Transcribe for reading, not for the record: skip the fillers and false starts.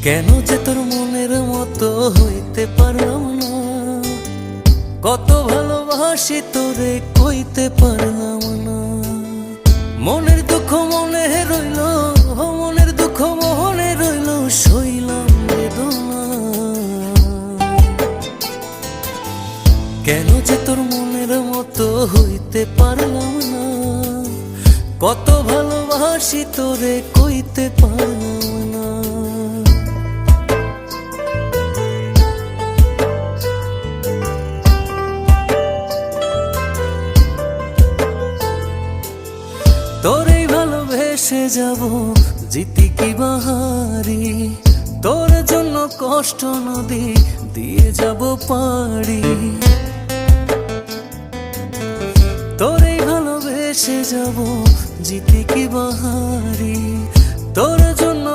কেন যে তোর মনের মতো হইতে পারলাম না, কত ভালোবাসি তোরে কইতে পারলাম না। মনের দুঃখ মনে রইল, মনের দুঃখ মনে রইল, সইলাম বেদনা। কেন যে তোর মনের মতো হইতে পারলাম না, কত ভালোবাসি তোরে কইতে পারলাম না। তোরেই ভালোবেসে যাব, জিতি কি বাহারি, তোর জন্য কষ্ট নদী দিয়ে যাব পাড়ি। তোরেই ভালোবেসে যাব, জিতি কি বাহারি, তোর জন্য